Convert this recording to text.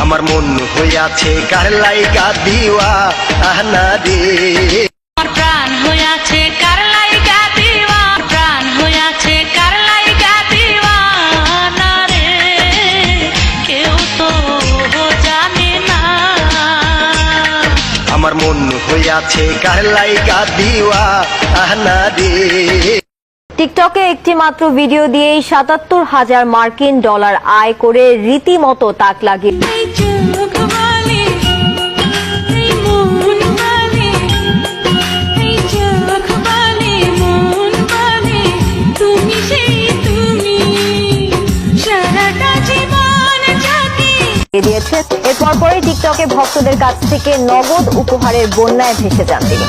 আমার মন হইয়াছে কার লাইগা দিওয়ানা রে। আমার প্রাণ হইয়াছে কার লাইগা দিওয়ানা, প্রাণ হইয়াছে কার লাইগা দিওয়ানা রে, কেউ তো জানে না। আমার মন হইয়াছে কার লাইগা দিওয়ানা রে। টিকটকে একটি মাত্র ভিডিও দিয়েই ৭৭,০০০ মার্কিন ডলার আয় করে রীতিমতো তাক লাগিয়ে এই চোখ বলে, এই মন বলে, এই চোখ বলে, মন বলে, তুমি সেই তুমি, সারাটা জীবন যদি দিয়েছে। এরপর পরে টিকটকে ভক্তদের কাছ থেকে নগদ উপহারের বন্যায় ভেসে যান তিনি।